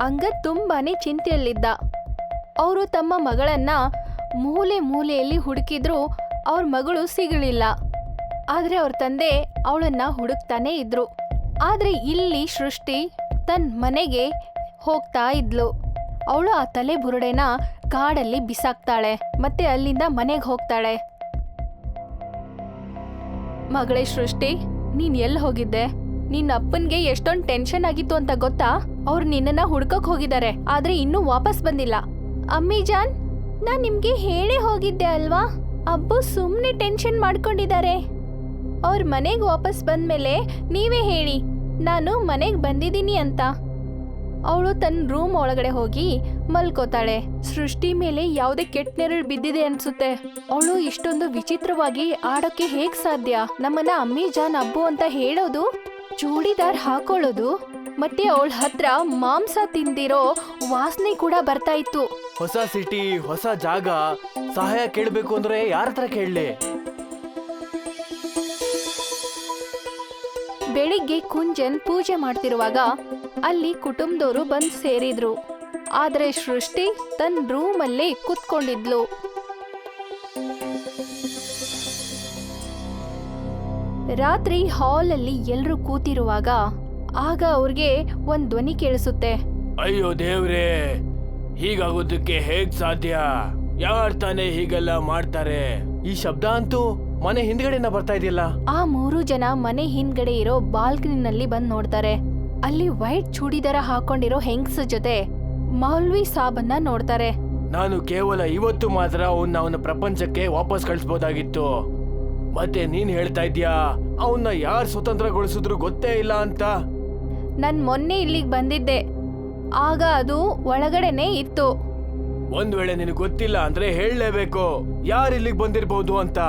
ಅಂಗದ್ ತುಂಬಾನೇ ಚಿಂತೆಯಲ್ಲಿದ್ದ. ಅವರು ತಮ್ಮ ಮಗಳನ್ನ ಮೂಲೆ ಮೂಲೆಯಲ್ಲಿ ಹುಡುಕಿದ್ರು ಅವ್ರ ಮಗಳು ಸಿಗಲಿಲ್ಲ. ಆದ್ರೆ ಅವ್ರ ತಂದೆ ಅವಳನ್ನ ಹುಡುಕ್ತಾನೆ ಇದ್ರು. ಆದ್ರೆ ಇಲ್ಲಿ ಸೃಷ್ಟಿ ತನ್ನ ಮನೆಗೆ ಹೋಗ್ತಾ ಇದ್ಲು. ಅವಳು ಆ ತಲೆ ಬುರುಡೆನ ಕಾಡಲ್ಲಿ ಬಿಸಾಕ್ತಾಳೆ ಮತ್ತೆ ಅಲ್ಲಿಂದ ಮನೆಗೆ ಹೋಗ್ತಾಳೆ. ಮಗಳೇ ಸೃಷ್ಟಿ, ನೀನ್ ಎಲ್ಲಿ ಹೋಗಿದ್ದೆ? ನಿನ್ನ ಅಪ್ಪನ್ಗೆ ಎಷ್ಟೊಂದು ಟೆನ್ಷನ್ ಆಗಿತ್ತು ಅಂತ ಗೊತ್ತಾ? ಅವ್ರು ನಿನ್ನನ್ನ ಹುಡ್ಕಕ್ ಹೋಗಿದ್ದಾರೆ, ಆದ್ರೆ ಇನ್ನೂ ವಾಪಸ್ ಬಂದಿಲ್ಲ. ಅಮ್ಮಿ ಜಾನ್, ನಾನ್ ನಿಮ್ಗೆ ಹೇಳೇ ಹೋಗಿದ್ದೆ ಅಲ್ವಾ? ಅಬ್ಬು ಸುಮ್ನೆ ಟೆನ್ಷನ್ ಮಾಡ್ಕೊಂಡಿದ್ದಾರೆ. ಅವ್ರ ಮನೆಗೆ ವಾಪಸ್ ಬಂದ್ಮೇಲೆ ನೀವೇ ಹೇಳಿ ನಾನು ಮನೆಗೆ ಬಂದಿದ್ದೀನಿ ಅಂತ. ಅವಳು ತನ್ನ ರೂಮ್ ಒಳಗಡೆ ಹೋಗಿ ಮಲ್ಕೋತಾಳೆ. ಸೃಷ್ಟಿ ಮೇಲೆ ಯಾವುದೇ ಕೆಟ್ಟ ನೆರಳು ಬಿದ್ದಿದೆ ಅನ್ಸುತ್ತೆ. ಅವಳು ಇಷ್ಟೊಂದು ವಿಚಿತ್ರವಾಗಿ ಆಡೋಕೆ ಹೇಗ್ ಸಾಧ್ಯ? ನಮ್ಮನ್ನ ಅಮ್ಮಿ ಜಾನ್ ಅಬ್ಬು ಅಂತ ಹೇಳೋದು, ಚೂಡಿದಾರ್ ಹಾಕೊಳ್ಳೋದು, ಮತ್ತೆ ಅವಳ ಹತ್ರ ಮಾಂಸ ತಿಂದಿರೋ ವಾಸನೆ ಕೂಡ ಬರ್ತಾ ಇತ್ತು. ಹೊಸ ಸಿಟಿ, ಹೊಸ ಜಾಗ, ಸಹಾಯ ಕೇಳಬೇಕು ಅಂದ್ರೆ ಯಾರ ಹತ್ರ ಕೇಳಲಿ? ಬೆಳಿಗ್ಗೆ ಕುಂಜನ್ ಪೂಜೆ ಮಾಡ್ತಿರುವಾಗ ಅಲ್ಲಿ ಕುಟುಂಬದವರು ಬಂದು ಸೇರಿದ್ರು. ಆದ್ರೆ ಸೃಷ್ಟಿ ತನ್ನ ರೂಮಲ್ಲಿ ಕುತ್ಕೊಂಡಿದ್ಲು. ರಾತ್ರಿ ಹಾಲಲ್ಲಿ ಎಲ್ರೂ ಕೂತಿರುವಾಗ ಆಗ ಅವ್ರಿಗೆ ಒಂದ್ ಧ್ವನಿ ಕೇಳಿಸುತ್ತೆ. ಅಯ್ಯೋ ದೇವ್ರೇ, ಹೀಗಾಗೋದಕ್ಕೆ ಹೇಗ್ ಸಾಧ್ಯ? ಯಾರ್ ತಾನೇ ಹೀಗೆಲ್ಲ ಮಾಡ್ತಾರೆ? ಈ ಶಬ್ದ ಅಂತೂ ಮನೆ ಹಿಂದ್ಗಡೆಯಿಂದ ಬರ್ತಾ ಇದೆಯಲ್ಲ. ಆ 3 ಜನ ಮನೆ ಹಿಂದ್ಗಡೆ ಇರೋ ಬಾಲ್ಕನಿನಲ್ಲಿ ಬಂದ್ ನೋಡ್ತಾರೆ. ಅಲ್ಲಿ ವೈಟ್ ಚೂಡಿದಾರ ಹಾಕೊಂಡಿರೋ ಹೆಂಗಸ ಜೊತೆ ಮೌಲ್ವಿ ಸಾಬನ್ನ ನೋಡ್ತಾರೆ. ನಾನು ಕೇವಲ ಇವತ್ತು ಮಾತ್ರ ಅವನ ಪ್ರಪಂಚಕ್ಕೆ ವಾಪಸ್ ಕಳಿಸ್ಬೋದಾಗಿತ್ತು. ಮತ್ತೆ ನೀನ್ ಹೇಳ್ತಾ ಇದ್ಯಾ ಅವನ್ನ ಯಾರ್ ಸ್ವತಂತ್ರಗೊಳಿಸಿದ್ರು ಗೊತ್ತೇ ಇಲ್ಲ ಅಂತ? ನನ್ ಮೊನ್ನೆ ಇಲ್ಲಿಗೆ ಬಂದಿದ್ದೆ, ಆಗ ಅದು ಒಳಗಡೆನೆ ಇತ್ತು. ಒಂದ್ ವೇಳೆ ನಿನಗೆ ಗೊತ್ತಿಲ್ಲ ಅಂದ್ರೆ ಹೇಳಲೇಬೇಕು ಯಾರು ಇಲ್ಲಿಗೆ ಬಂದಿರ್ಬೋದು ಅಂತ.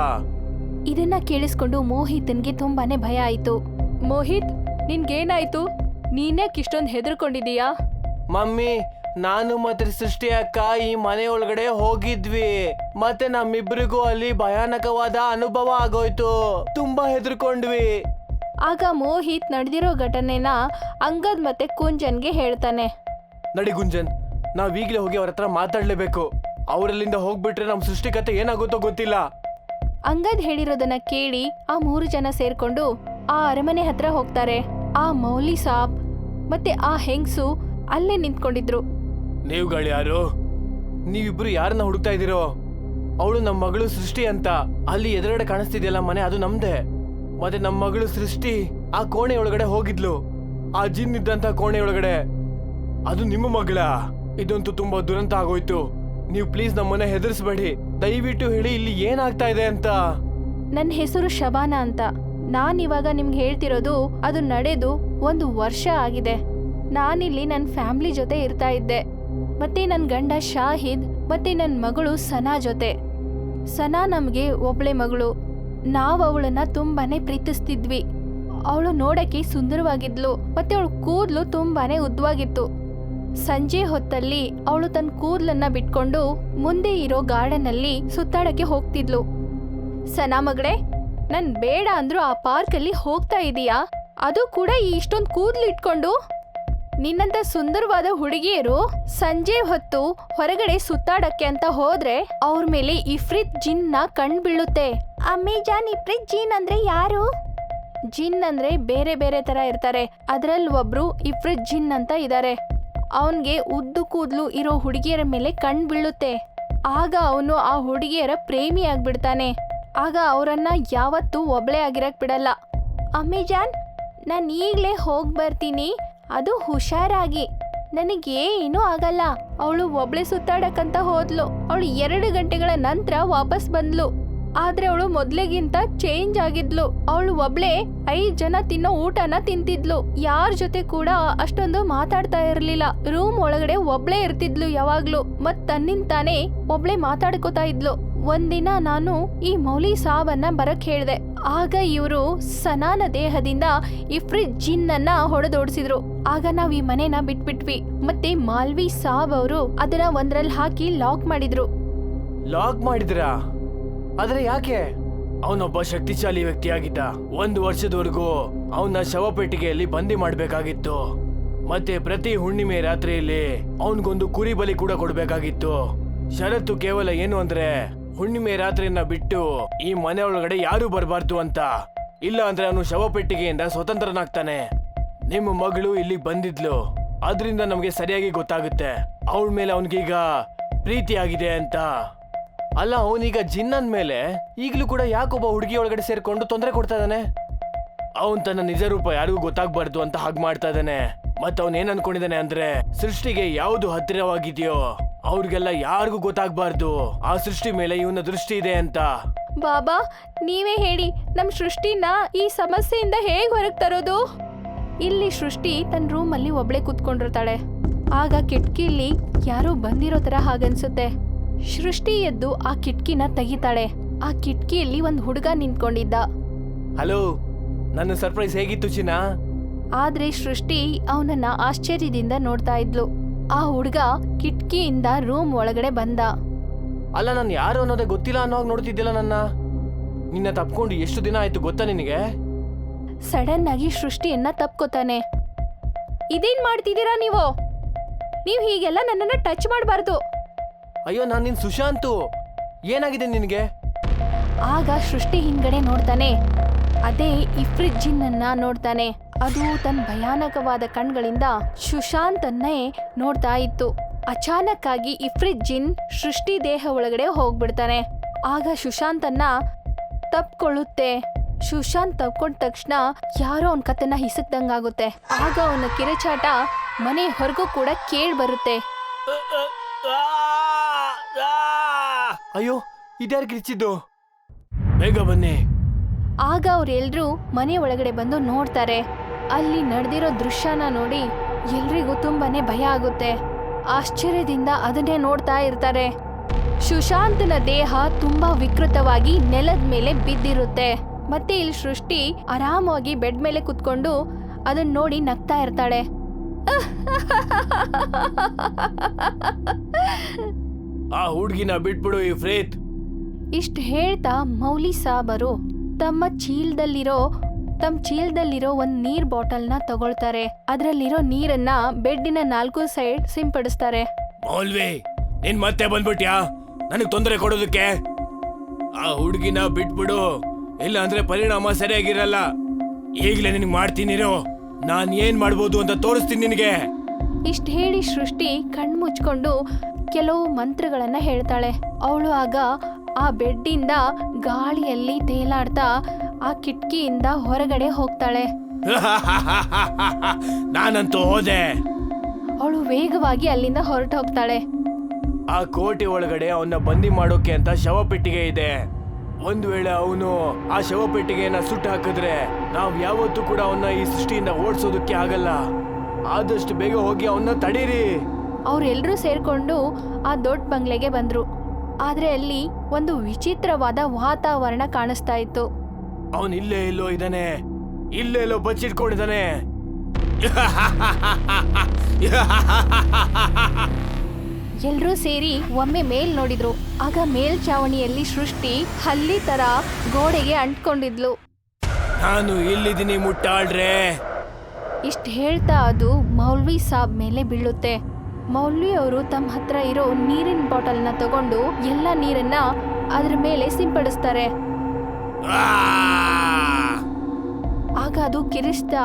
ಇದನ್ನ ಕೇಳಿಸ್ಕೊಂಡು ಮೋಹಿತ್ನ್ಗೆ ತುಂಬಾನೇ ಭಯ ಆಯ್ತು. ಮೋಹಿತ್, ನಿನ್ಗೇನಾಯ್ತು? ನೀನ್ಯಾಕೆ ಇಷ್ಟೊಂದು ಹೆದರ್ಕೊಂಡಿದೀಯಾ? ಮಮ್ಮಿ, ನಾನು ಮತ್ತೆ ಸೃಷ್ಟಿ ಅಕ್ಕ ಈ ಮನೆ ಒಳಗಡೆ ಹೋಗಿದ್ವಿ. ಮತ್ತೆ ನಮ್ಮಿಬ್ರಿಗೂ ಅಲ್ಲಿ ಭಯಾನಕವಾದ ಅನುಭವ ಆಗೋಯ್ತು. ತುಂಬಾ ಹೆದರ್ಕೊಂಡ್ವಿ. ಆಗ ಮೋಹಿತ್ ನಡೆದಿರೋ ಘಟನೆನ ಅಂಗದ್ ಮತ್ತೆ ಕುಂಜನ್ಗೆ ಹೇಳ್ತಾನೆ. ನಡಿ ಗುಂಜನ್, ನಾವೀಗ್ಲೇ ಹೋಗಿ ಅವ್ರ ಹತ್ರ ಮಾತಾಡ್ಲೇಬೇಕು. ಅವರಲ್ಲಿಂದ ಹೋಗ್ಬಿಟ್ರೆ ನಮ್ ಸೃಷ್ಟಿಕತೆ ಏನಾಗುತ್ತೋ ಗೊತ್ತಿಲ್ಲ. ಅಂಗದ್ ಹೇಳಿರೋದನ್ನ ಕೇಳಿ ಆ 3 ಜನ ಸೇರ್ಕೊಂಡು ಆ ಅರಮನೆ ಹತ್ರ ಹೋಗ್ತಾರೆ. ಆ ಮೌಲಿ ಸಾಬ್ ಮತ್ತೆ ಆ ಹೆಂಗ್ಸು ಅಲ್ಲೇ ನಿಂತ್ಕೊಂಡಿದ್ರು. ನೀವುಗಳು ಯಾರು? ನೀವಿಬ್ರು ಯಾರನ್ನ ಹುಡುಕ್ತಾ ಇದೀರೋ? ಅವಳು ನಮ್ಮ ಮಗಳು ಸೃಷ್ಟಿ ಅಂತ. ಅಲ್ಲಿ ಎದುರುಗಡೆ ಕಾಣಿಸ್ತಿದ್ಯಲ್ಲ ಮನೆ, ಅದು ನಮ್ದೇ. ಮತ್ತೆ ನಮ್ಮ ಮಗಳು ಸೃಷ್ಟಿ ಆ ಕೋಣೆ ಒಳಗಡೆ ಹೋಗಿದ್ಲು, ಆ ಜಿನ್ ಇದ್ದಂತ ಕೋಣೆ ಒಳಗಡೆ. ಅದು ನಿಮ್ಮ ಮಗಳ? ಇದಂತೂ ತುಂಬಾ ದುರಂತ ಆಗೋಯ್ತು. ನೀವು ಪ್ಲೀಸ್ ನಮ್ಮನ್ನ ಹೆದರ್ಸ್ಬೇಡಿ. ದಯವಿಟ್ಟು ಹೇಳಿ ಇಲ್ಲಿ ಏನಾಗ್ತಾ ಇದೆ ಅಂತ. ನನ್ನ ಹೆಸರು ಶಬಾನ ಅಂತ. ನಾನಿವಾಗ ನಿಮ್ಗೆ ಹೇಳ್ತಿರೋದು ಅದು ನಡೆದು 1 ವರ್ಷ ಆಗಿದೆ. ನಾನಿಲ್ಲಿ ನನ್ನ ಫ್ಯಾಮಿಲಿ ಜೊತೆ ಇರ್ತಾ ಇದ್ದೆ. ಮತ್ತೆ ನನ್ನ ಗಂಡ ಶಾಹಿದ್ ಮತ್ತೆ ನನ್ನ ಮಗಳು ಸನಾ ಜೊತೆ. ಸನಾ ನಮಗೆ ಒಬ್ಳೆ ಮಗಳು. ನಾವು ಅವಳನ್ನ ತುಂಬಾನೇ ಪ್ರೀತಿಸ್ತಿದ್ವಿ. ಅವಳು ನೋಡಕ್ಕೆ ಸುಂದರವಾಗಿದ್ಲು ಮತ್ತೆ ಅವಳು ಕೂದಲು ತುಂಬಾನೇ ಉದ್ದವಾಗಿತ್ತು. ಸಂಜೆ ಹೊತ್ತಲ್ಲಿ ಅವಳು ತನ್ನ ಕೂದಲನ್ನ ಬಿಟ್ಕೊಂಡು ಮುಂದೆ ಇರೋ ಗಾರ್ಡನ್ ಅಲ್ಲಿ ಸುತ್ತಾಡಕ್ಕೆ ಹೋಗ್ತಿದ್ಲು. ಸನಾ ಮಗಳೇ, ನನ್ ಬೇಡ ಅಂದ್ರೂ ಆ ಪಾರ್ಕ್ ಅಲ್ಲಿ ಹೋಗ್ತಾ ಇದೀಯಾ? ಅದು ಕೂಡ ಇಷ್ಟೊಂದು ಕೂದಲು ಇಟ್ಕೊಂಡು? ನಿನ್ನಂತ ಸುಂದರವಾದ ಹುಡುಗಿಯರು ಸಂಜೆ ಹೊತ್ತು ಹೊರಗಡೆ ಸುತ್ತಾಡಕ್ಕೆ ಅಂತ ಹೋದ್ರೆ ಅವ್ರ ಮೇಲೆ ಇಫ್ರಿತ್ ಜಿನ್ನ ಕಣ್ ಬೀಳುತ್ತೆ. ಅಮ್ಮಿ ಜಾನ್, ಇಫ್ರಿತ್ ಜಿನ್ ಅಂದ್ರೆ ಯಾರು? ಜಿನ್ ಅಂದ್ರೆ ಬೇರೆ ಬೇರೆ ತರ ಇರ್ತಾರೆ. ಅದ್ರಲ್ಲಿ ಒಬ್ರು ಇಫ್ರಿತ್ ಜಿನ್ ಅಂತ ಇದ್ದಾರೆ. ಅವನ್ಗೆ ಉದ್ದು ಕೂದಲು ಇರೋ ಹುಡುಗಿಯರ ಮೇಲೆ ಕಣ್ ಬೀಳುತ್ತೆ. ಆಗ ಅವನು ಆ ಹುಡುಗಿಯರ ಪ್ರೇಮಿ ಆಗ್ಬಿಡ್ತಾನೆ. ಆಗ ಅವರನ್ನ ಯಾವತ್ತೂ ಒಬ್ಳೆ ಆಗಿರಕ್ ಬಿಡಲ್ಲ. ಅಮ್ಮಿ ಜಾನ್, ನಾನು ಈಗಲೇ ಹೋಗಿ ಬರ್ತೀನಿ, ಅದು ಹುಷಾರಾಗಿ. ನನಗೇನೂ ಆಗಲ್ಲ. ಅವಳು ಒಬ್ಳೆ ಸುತ್ತಾಡಕ್ಕಂತ ಹೋದ್ಲು. ಅವಳು 2 ಗಂಟೆಗಳ ನಂತರ ವಾಪಸ್ ಬಂದ್ಲು. ಆದ್ರೆ ಅವಳು ಮೊದ್ಲಿಗಿಂತ ಚೇಂಜ್ ಆಗಿದ್ಲು. ಅವಳು ಒಬ್ಳೆ 5 ಜನ ತಿನ್ನೋ ಊಟನ ತಿಂತಿದ್ಲು. ಯಾರ ಜೊತೆ ಕೂಡ ಅಷ್ಟೊಂದು ಮಾತಾಡ್ತಾ ಇರ್ಲಿಲ್ಲ. ರೂಮ್ ಒಳಗಡೆ ಒಬ್ಳೆ ಇರ್ತಿದ್ಲು ಯಾವಾಗ್ಲೂ. ಮತ್ ತನ್ನಿಂತಾನೆ ಒಬ್ಳೆ ಮಾತಾಡ್ಕೋತಾ ಇದ್ಲು. ಒಂದಿನ ನಾನು ಈ ಮೌಲಿ ಸಾಬನ್ನ ಬರಕ್ ಹೇಳ್ದೆ. ಆಗ ಇವರು ಸನಾನ ದೇಹದಿಂದ ಇಫ್ರಿತ್ ಜಿನ್ ಅನ್ನ ಹೊಡೆದೋಡಿಸಿದ್ರು. ಆಗ ನಾವ್ ಈ ಮನೆನ ಬಿಟ್ಬಿಟ್ವಿ. ಮತ್ತೆ ಮಾಲ್ವಿ ಸಾಬ್ ಅವರು ಅದನ್ನ ಒಂದ್ರಲ್ಲಿ ಹಾಕಿ ಲಾಕ್ ಮಾಡಿದ್ರು. ಲಾಕ್ ಮಾಡಿದ್ರಾ? ಆದ್ರೆ ಯಾಕೆ? ಅವನೊಬ್ಬ ಶಕ್ತಿಶಾಲಿ ವ್ಯಕ್ತಿಯಾಗಿದ್ದ. 1 ವರ್ಷದವರೆಗೂ ಅವನ ಶವಪೆಟ್ಟಿಗೆಯಲ್ಲಿ ಬಂದಿ ಮಾಡ್ಬೇಕಾಗಿತ್ತು. ಮತ್ತೆ ಪ್ರತಿ ಹುಣ್ಣಿಮೆ ರಾತ್ರಿಯಲ್ಲಿ ಅವನ್ಗೊಂದು ಕುರಿ ಬಲಿ ಕೂಡ ಕೊಡ್ಬೇಕಾಗಿತ್ತು. ಷರತ್ತು ಕೇವಲ ಏನು ಅಂದ್ರೆ ಹುಣ್ಣಿಮೆ ರಾತ್ರಿಯನ್ನ ಬಿಟ್ಟು ಈ ಮನೆ ಒಳಗಡೆ ಯಾರು ಬರಬಾರ್ದು ಅಂತ. ಇಲ್ಲ ಅಂದ್ರೆ ಅವನು ಶವಪೆಟ್ಟಿಗೆಯಿಂದ ಸ್ವತಂತ್ರನಾಗ್ತಾನೆ. ನಿಮ್ಮ ಮಗಳು ಇಲ್ಲಿ ಬಂದಿದ್ಲು, ಅದರಿಂದ ನಮ್ಗೆ ಸರಿಯಾಗಿ ಗೊತ್ತಾಗುತ್ತೆ ಅವಳ ಮೇಲೆ ಅವನಿಗೀಗ ಪ್ರೀತಿ ಆಗಿದೆ ಅಂತ. ಅಲ್ಲ, ಅವನೀಗ ಜಿನ್ನನ್ ಮೇಲೆ ಈಗಲೂ ಕೂಡ ಯಾಕೊಬ್ಬ ಹುಡುಗಿ ಒಳಗಡೆ ಸೇರ್ಕೊಂಡು ತೊಂದರೆ ಕೊಡ್ತಾ ಇದ್ದಾನೆ? ಅವನ್ ತನ್ನ ನಿಜ ರೂಪ ಯಾರಿಗೂ ಗೊತ್ತಾಗ್ಬಾರ್ದು ಅಂತ ಹಾಗೆ ಮಾಡ್ತಾ ಇದ್ದಾನೆ. ಮತ್ತ ಅವನ್ ಏನ್ ಅನ್ಕೊಂಡಿದ್ದಾನೆ ಅಂದ್ರೆ ಸೃಷ್ಟಿಗೆ ಯಾವುದು ಹತ್ತಿರವಾಗಿದೆಯೋ ಅವ್ರಿಗೆಲ್ಲ ಯಾರಿಗೂ ಗೊತ್ತಾಗ್ಬಾರ್ದು ಆ ಸೃಷ್ಟಿ ಮೇಲೆ ಇವನ ದೃಷ್ಟಿ ಇದೆ ಅಂತ. ಬಾಬಾ, ನೀವೇ ಹೇಳಿ, ನಮ್ ಸೃಷ್ಟಿನ ಈ ಸಮಸ್ಯೆಯಿಂದ ಹೇಗ್ ಹೊರಗ್ ತರೋದು? ಇಲ್ಲಿ ಸೃಷ್ಟಿ ತನ್ನ ರೂಮಲ್ಲಿ ಒಬ್ಳೆ ಕೂತ್ಕೊಂಡಿರ್ತಾಳೆ. ಆಗ ಕಿಟಕಿಲಿ ಯಾರೋ ಬಂದಿರೋ ತರ ಹಾಗನ್ಸುತ್ತೆ. ಸೃಷ್ಟಿ ಎದ್ದು ಆ ಕಿಟಕಿನ ತೆಗಿತಾಳೆ. ಆ ಕಿಟಕಿಯಲ್ಲಿ ಒಂದು ಹುಡುಗ ನಿಂತ್ಕೊಂಡಿದ್ದ. ಹಲೋ, ನನ್ನ ಸರ್ಪ್ರೈಸ್ ಹೇಗಿತ್ತು ಚಿನ್ನ? ಆದ್ರೆ ಸೃಷ್ಟಿ ಅವನನ್ನ ಆಶ್ಚರ್ಯದಿಂದ ನೋಡ್ತಾ ಇದ್ಲು. ಆ ಹುಡುಗ ಕಿಟಕಿಯಿಂದ ರೂಮ್ ಒಳಗಡೆ ಬಂದ. ಅಲ್ಲ, ನಾನು ಯಾರು ಅನ್ನೋದೇ ಗೊತ್ತಿಲ್ಲ ಅನ್ನೋವಾಗ ನೋಡ್ತಿದ್ದಿಲ್ಲ ನನ್ನ. ನಿನ್ನ ತಪ್ಕೊಂಡು ಎಷ್ಟು ದಿನ ಆಯ್ತು ಗೊತ್ತಾ ನಿನಗೆ? ಸಡನ್ ಆಗಿ ಸೃಷ್ಟಿಯನ್ನ ತಪ್ಕೋತಾನೆ. ಇದೇನ್ ಮಾಡ್ತಿದ್ದೀರಾ ನೀವು? ನೀವ್ ಹೀಗೆಲ್ಲ ನನ್ನನ್ನ ಟಚ್ ಮಾಡಬಾರ್ದು. ಅಯ್ಯೋ, ನಾನು ನಿನ್ ಸುಶಾಂತು. ಏನಾಗಿದೆ ನಿನಗೆ? ಆಗ ಸೃಷ್ಟಿ ಹಿಂದ್ಗಡೆ ನೋಡ್ತಾನೆ. ಅದೇ ಇಫ್ರಿತ್ ಜಿನ್ನನ್ನ ನೋಡ್ತಾನೆ. ಅದು ತನ್ನ ಭಯಾನಕವಾದ ಕಣ್ಗಳಿಂದ ಸುಶಾಂತನ್ನೇ ನೋಡ್ತಾ ಇತ್ತು. ಅಚಾನಕ್ ಆಗಿ ಇಫ್ರಿತ್ ಜಿನ್ ಸೃಷ್ಟಿ ದೇಹ ಒಳಗಡೆ ಹೋಗ್ಬಿಡ್ತಾನೆ. ಆಗ ಸುಶಾಂತನ್ನ ತಪ್ಕೊಳ್ಳುತ್ತೆ. ಸುಶಾಂತ್ ತಪ್ಕೊಂಡ ತಕ್ಷಣ ಯಾರೋ ಅವನ ಕತ್ತನ್ನ ಹಿಸಕ್ದಂಗಾಗುತ್ತೆ. ಆಗ ಅವನ ಕಿರುಚಾಟ ಮನೆ ಹೊರಗೂ ಕೂಡ ಕೇಳಿ ಬರುತ್ತೆ. ಅಯ್ಯೋ, ಇದ್ಯಾರು ಕಿರ್ಚಿದ್ದು? ಬೇಗ ಬನ್ನಿ. ಆಗ ಅವ್ರೆಲ್ರೂ ಮನೆ ಒಳಗಡೆ ಬಂದು ನೋಡ್ತಾರೆ. ಅಲ್ಲಿ ನಡೆದಿರೋ ದೃಶ್ಯನ ನೋಡಿ ಎಲ್ರಿಗೂ ತುಂಬಾನೇ ಭಯ ಆಗುತ್ತೆ. ಆಶ್ಚರ್ಯದಿಂದ ಅದನ್ನೇ ನೋಡ್ತಾ ಇರ್ತಾರೆ. ಸುಶಾಂತನ ದೇಹ ತುಂಬಾ ವಿಕೃತವಾಗಿ ನೆಲದ ಮೇಲೆ ಬಿದ್ದಿರುತ್ತೆ. ಮತ್ತೆ ಇಲ್ಲಿ ಸೃಷ್ಟಿ ಆರಾಮಾಗಿ ಬೆಡ್ ಮೇಲೆ ಕುತ್ಕೊಂಡು ಅದನ್ನ ನೋಡಿ ನಗ್ತಾ ಇರ್ತಾಳೆ. ಆ ಹುಡ್ಗಿನ ಬಿಟ್ಬಿಡು ಇಫ್ರಿತ್. ಇಷ್ಟು ಹೇಳ್ತಾ ಮೌಲಿ ಸಾಬರು ತಮ್ಮ ಚೀಲದಲ್ಲಿರೋ ಒಂದ್ ನೀರ್ ಬಾಟಲ್ನ ತಗೊಳ್ತಾರೆ. ಅದ್ರಲ್ಲಿರೋ ನೀರನ್ನ ಬೆಡ್ಡಿನ 4 ಸೈಡ್ ಸಿಂಪಡಿಸ್ತಾರೆ. ಮೌಲ್ವಿ, ನೀನ್ ಮತ್ತೆ ಬಂದ್ಬಿಟ್ಯಾ ನನಗ್ ತೊಂದರೆ ಕೊಡೋದಕ್ಕೆ? ಆ ಹುಡ್ಗಿನ ಬಿಟ್ಬಿಡು, ಇಲ್ಲ ಅಂದ್ರೆ ಪರಿಣಾಮ ಸರಿಯಾಗಿರಲ್ಲ. ಈಗ್ಲೇ ನಿನ್ಗೆ ಮಾಡ್ತೀನಿರೋ, ನಾನ್ ಏನ್ ಮಾಡ್ಬೋದು ಅಂತ ತೋರಿಸ್ತೀನಿ ನಿನಗೆ. ಇಷ್ಟ ಹೇಳಿ ಸೃಷ್ಟಿ ಕಣ್ಮುಚ್ಕೊಂಡು ಕೆಲವು ಮಂತ್ರಗಳನ್ನ ಹೇಳ್ತಾಳೆ. ಅವಳು ಆಗ ಆ ಬೆಡ್ಡಿಂದ ಗಾಳಿಯಲ್ಲಿ ತೇಲಾಡ್ತಾ ಆ ಕಿಟಕಿಯಿಂದ ಹೊರಗಡೆ ಹೋಗ್ತಾಳೆ. ನಾನಂತೂ ಹೋದೆ. ಅವಳು ವೇಗವಾಗಿ ಅಲ್ಲಿಂದ ಹೊರಟು ಹೋಗ್ತಾಳೆ. ಆ ಕೋಟೆ ಒಳಗಡೆ ಅವನ್ನ ಬಂದಿ ಮಾಡೋಕೆ ಅಂತ ಶವಪೆಟ್ಟಿಗೆ ಇದೆ. ಒಂದ್ ವೇಳೆ ಅವನು ಆ ಶವಪೆಟ್ಟಿಗೆಯನ್ನ ಸುಟ್ಟು ಹಾಕಿದ್ರೆ ನಾವ್ ಯಾವತ್ತೂ ಕೂಡ ಅವನ್ನ ಈ ಸೃಷ್ಟಿಯಿಂದ ಓಡಿಸೋದಕ್ಕೆ ಆಗಲ್ಲ. ಆದಷ್ಟು ಬೇಗ ಹೋಗಿ ಅವನ್ನ ತಡೀರಿ. ಅವ್ರೆಲ್ರೂ ಸೇರ್ಕೊಂಡು ಆ ದೊಡ್ಡ ಬಂಗ್ಲೆಗೆ ಬಂದ್ರು. ಆದ್ರೆ ಅಲ್ಲಿ ಒಂದು ವಿಚಿತ್ರವಾದ ವಾತಾವರಣ ಕಾಣಿಸ್ತಾ ಇತ್ತು. ಅವನ್ ಇಲ್ಲೇ ಎಲ್ಲೋ ಇದ್ದಾನೆ, ಇಲ್ಲೇ ಎಲ್ಲೋ ಬಚ್ಚಿಟ್ಕೊಂಡಿದ್ದಾನೆ. ಎಲ್ರೂ ಸೇರಿ ಒಮ್ಮೆ ಮೇಲ್ ನೋಡಿದ್ರು. ಆಗ ಮೇಲ್ಚಾವಣಿಯಲ್ಲಿ ಸೃಷ್ಟಿ ಹಲ್ಲಿ ತರ ಗೋಡೆಗೆ ಅಂಟ್ಕೊಂಡಿದ್ಲು. ನಾನು ಇಲ್ಲಿದ್ದೀನಿ ಮುಟ್ಟಾಳ್ರೆ. ಇಷ್ಟ ಹೇಳ್ತಾ ಅದು ಮೌಲ್ವಿ ಸಾಬ್ ಮೇಲೆ ಬೀಳುತ್ತೆ. ಮೌಲ್ವಿ ಅವರು ತಮ್ಮ ಹತ್ರ ಇರೋ ನೀರಿನ ಬಾಟಲ್ನ ತಗೊಂಡು ಎಲ್ಲ ನೀರನ್ನ ಅದ್ರ ಮೇಲೆ ಸಿಂಪಡಿಸ್ತಾರೆ. ಆಗ ಅದು ಕಿರಿಸ್ತಾ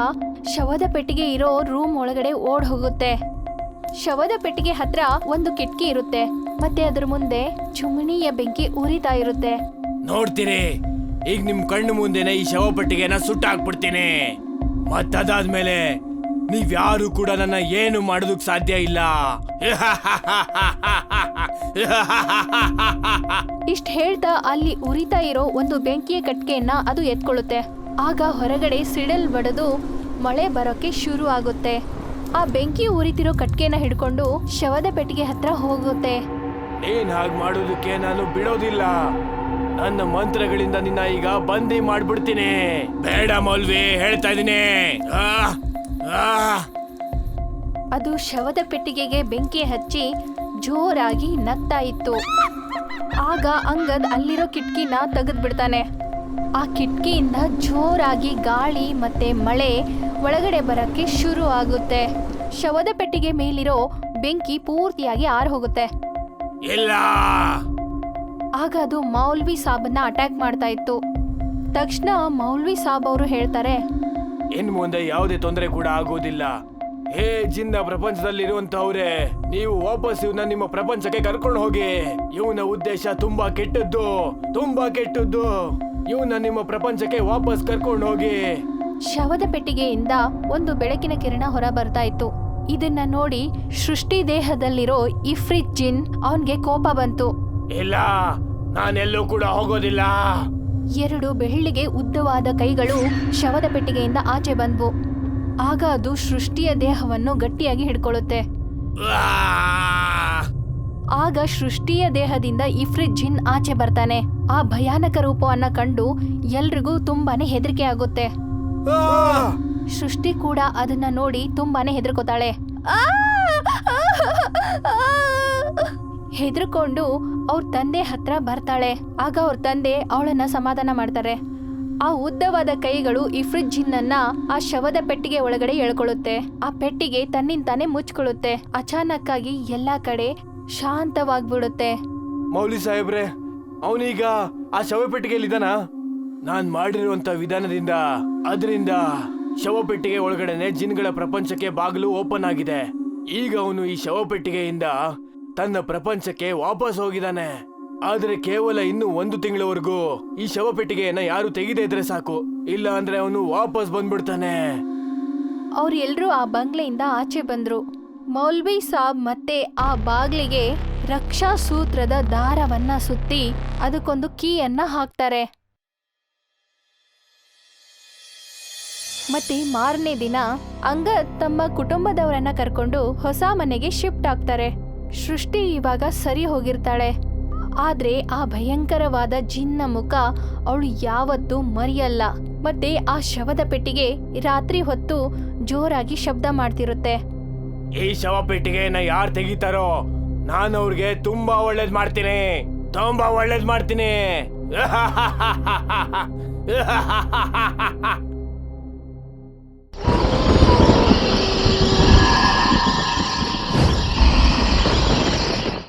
ಶವದ ಪೆಟ್ಟಿಗೆ ಇರೋ ರೂಮ್ ಒಳಗಡೆ ಓಡ್ ಹೋಗುತ್ತೆ. ಶವದ ಪೆಟ್ಟಿಗೆ ಹತ್ರ ಒಂದು ಕಿಟಕಿ ಇರುತ್ತೆ. ಮತ್ತೆ ಅದ್ರ ಮುಂದೆ ಚಿಮಣಿಯ ಬೆಂಕಿ ಉರಿತಾ ಇರುತ್ತೆ. ನೋಡ್ತೀರಿ, ಈಗ ನಿಮ್ ಕಣ್ಣು ಮುಂದೆನೆ ಈ ಶವಪೆಟ್ಟಿಗೆನ ಸುಟ್ಟಾಕ್ಬಿಡ್ತೀನಿ. ಮತ್ತದಾದ್ಮೇಲೆ ನೀವ್ಯಾರು ಕೂಡ ನನ್ನ ಏನು ಮಾಡೋದಕ್ ಸಾಧ್ಯ ಇಲ್ಲ. ಇಷ್ಟ ಹೇಳ್ತಾ ಅಲ್ಲಿ ಉರಿತಾ ಇರೋ ಒಂದು ಬೆಂಕಿಯ ಕಟ್ಕೆಯನ್ನ ಅದು ಎತ್ಕೊಳ್ಳುತ್ತೆ. ಆಗ ಹೊರಗಡೆ ಸಿಡಲ್ ಬಡದು ಮಳೆ ಬರೋಕೆ ಶುರು ಆಗುತ್ತೆ. ಆ ಬೆಂಕಿ ಉರಿತಿರೋ ಕಟ್ಕೆನ ಹಿಡ್ಕೊಂಡು ಶವದ ಪೆಟ್ಟಿಗೆ ಹತ್ರ ಹೋಗುತ್ತೆ. ಏನ್ ಹಾಗೆ ಮಾಡೋದಕ್ಕೆ ನಾನು ಬಿಡೋದಿಲ್ಲ. ನನ್ನ ಮಂತ್ರಗಳಿಂದ ನಿನ್ನ ಈಗ ಬಂದಿ ಮಾಡ್ಬಿಡ್ತೀನಿ. ಬೇಡ ಮೌಲ್ವಿ, ಹೇಳ್ತಾ ಇದೀನಿ. ಅದು ಶವದ ಪೆಟ್ಟಿಗೆಗೆ ಬೆಂಕಿ ಹಚ್ಚಿ ಜೋರಾಗಿ ನಗ್ತಾ ಇತ್ತು. ಆಗ ಅಂಗದ್ ಅಲ್ಲಿರೋ ಕಿಟಕಿನ ತೆಗೆದ್ಬಿಡ್ತಾನೆ. ಆ ಕಿಟಕಿಯಿಂದ ಜೋರಾಗಿ ಗಾಳಿ ಮತ್ತೆ ಮಳೆ ಒಳಗಡೆ ಬರಕ್ಕೆ ಶುರು ಆಗುತ್ತೆ. ಶವದ ಪೆಟ್ಟಿಗೆ ಮೇಲಿರೋ ಬೆಂಕಿ ಪೂರ್ತಿಯಾಗಿ ಆರ್ ಹೋಗುತ್ತೆ. ಇಲ್ಲ, ಆಗ ಅದು ಮೌಲ್ವಿ ಸಾಬನ್ನ ಅಟ್ಯಾಕ್ ಮಾಡ್ತಾ ಇತ್ತು. ತಕ್ಷಣ ಮೌಲ್ವಿ ಸಾಬ್ ಅವರು ಹೇಳ್ತಾರೆ, ಇನ್ ಮುಂದೆ ಯಾವುದೇ ತೊಂದರೆ ಕೂಡ ಆಗೋದಿಲ್ಲ. ಹೇ ಜಿನ್ನ ಪ್ರಪಂಚದಲ್ಲಿರುವಂತವ್ರೆ, ನೀವು ವಾಪಸ್ ಇವನ್ನ ನಿಮ್ಮ ಪ್ರಪಂಚಕ್ಕೆ ಕರ್ಕೊಂಡು ಹೋಗಿ. ಇವನ ಉದ್ದೇಶ ತುಂಬಾ ಕೆಟ್ಟದ್ದು, ತುಂಬಾ ಕೆಟ್ಟದ್ದು. ಇವನ್ನ ನಿಮ್ಮ ಪ್ರಪಂಚಕ್ಕೆ ವಾಪಸ್ ಕರ್ಕೊಂಡು ಹೋಗಿ. ಶವದ ಪೆಟ್ಟಿಗೆಯಿಂದ ಒಂದು ಬೆಳಕಿನ ಕಿರಣ ಹೊರ ಬರ್ತಾ ಇತ್ತು. ಇದನ್ನ ನೋಡಿ ಸೃಷ್ಟಿ ದೇಹದಲ್ಲಿರೋ ಇಫ್ರಿತ್ ಜಿನ್ ಅವನ್ಗೆ ಕೋಪ ಬಂತು. ಇಲ್ಲ, ನಾನೆಲ್ಲೂ ಕೂಡ ಹೋಗೋದಿಲ್ಲ. 2 ಬೆಳ್ಳಿಗೆ ಉದ್ದವಾದ ಕೈಗಳು ಶವದ ಪೆಟ್ಟಿಗೆಯಿಂದ ಆಚೆ ಬಂದ್ವು. ಆಗ ಅದು ಸೃಷ್ಟಿಯ ದೇಹವನ್ನು ಗಟ್ಟಿಯಾಗಿ ಹಿಡ್ಕೊಳ್ಳುತ್ತೆ. ಆಗ ಸೃಷ್ಟಿಯ ದೇಹದಿಂದ ಇಫ್ರಿತ್ ಜಿನ್ ಆಚೆ ಬರ್ತಾನೆ. ಆ ಭಯಾನಕ ರೂಪವನ್ನ ಕಂಡು ಎಲ್ರಿಗೂ ತುಂಬಾನೇ ಹೆದರಿಕೆ ಆಗುತ್ತೆ. ಸೃಷ್ಟಿ ಕೂಡ ಅದನ್ನ ನೋಡಿ ತುಂಬಾನೇ ಹೆದರ್ಕೋತಾಳೆ. ಹೆದರ್ಕೊಂಡು ಅವ್ರ ತಂದೆ ಹತ್ರ ಬರ್ತಾಳೆ. ಆಗ ಅವ್ರ ತಂದೆ ಅವಳನ್ನ ಸಮಾಧಾನ ಮಾಡ್ತಾರೆ. ಆ ಉದ್ದವಾದ ಕೈಗಳು ಇಫ್ರಿತ್ ಜಿನ್ನನ್ನ ಆ ಶವದ ಪೆಟ್ಟಿಗೆ ಒಳಗಡೆ ಎಳ್ಕೊಳ್ಳುತ್ತೆ. ಆ ಪೆಟ್ಟಿಗೆ ತನ್ನಿಂತಾನೆ ಮುಚ್ಕೊಳ್ಳುತ್ತೆ. ಅಚಾನಕ್ ಆಗಿ ಎಲ್ಲಾ ಕಡೆ ಶಾಂತವಾಗ್ಬಿಡುತ್ತೆ. ಮೌಲಿ ಸಾಹೇಬ್ರೆ, ಅವನೀಗ ಆ ಶವ ಪೆಟ್ಟಿಗೆಯಲ್ಲಿದ್ದಾನ? ನಾನ್ ಮಾಡಿರುವಂತ ವಿಧಾನದಿಂದ ಅದರಿಂದ ಶವ ಪೆಟ್ಟಿಗೆ ಒಳಗಡೆನೆ ಜಿನ್ಗಳ ಪ್ರಪಂಚಕ್ಕೆ ಬಾಗಿಲು ಓಪನ್ ಆಗಿದೆ. ಈಗ ಅವನು ಈ ಶವ ಪೆಟ್ಟಿಗೆಯಿಂದ ತನ್ನ ಪ್ರಪಂಚಕ್ಕೆ ವಾಪಸ್ ಹೋಗಿದ್ದಾನೆ. ಆದ್ರೆ ಕೇವಲ ಇನ್ನು 1 ತಿಂಗಳವರೆಗೂ ಈ ಶವ ಪೆಟ್ಟಿಗೆಯನ್ನ ಯಾರು ತೆಗೆದೇ ಇದ್ರೆ ಸಾಕು, ಇಲ್ಲ ಅಂದ್ರೆ ಅವನು ವಾಪಸ್ ಬಂದ್ಬಿಡ್ತಾನೆ. ಅವ್ರೆಲ್ರೂ ಆ ಬಂಗ್ಲೆಯಿಂದ ಆಚೆ ಬಂದ್ರು. ಮೌಲ್ವಿ ಸಾಬ್ ಮತ್ತೆ ಆ ಬಾಗ್ಲಿಗೆ ರಕ್ಷಾ ಸೂತ್ರದ ದಾರವನ್ನ ಸುತ್ತಿ ಅದಕ್ಕೊಂದು ಕೀಯನ್ನ ಹಾಕ್ತಾರೆ. ಮತ್ತೆ ಮಾರನೇ ದಿನ ಅಂಗದ್ ತಮ್ಮ ಕುಟುಂಬದವರನ್ನ ಕರ್ಕೊಂಡು ಹೊಸ ಮನೆಗೆ ಶಿಫ್ಟ್ ಆಗ್ತಾರೆ. ಸೃಷ್ಟಿ ಇವಾಗ ಸರಿ ಹೋಗಿರ್ತಾಳೆ. ಆದ್ರೆ ಆ ಭಯಂಕರವಾದ ಜಿನ್ನ ಮುಖ ಅವಳು ಯಾವತ್ತೂ ಮರೆಯಲ್ಲ. ಮತ್ತೆ ಆ ಶವದ ಪೆಟ್ಟಿಗೆ ರಾತ್ರಿ ಹೊತ್ತು ಜೋರಾಗಿ ಶಬ್ದ ಮಾಡ್ತಿರುತ್ತೆ. ಈ ಶವ ಪೆಟ್ಟಿಗೆಯನ್ನ ಯಾರು ತೆಗಿತಾರೋ ನಾನು ಅವ್ರಿಗೆ ತುಂಬಾ ಒಳ್ಳೇದ್ ಮಾಡ್ತೀನಿ, ತುಂಬಾ ಒಳ್ಳೇದ್ ಮಾಡ್ತೀನಿ.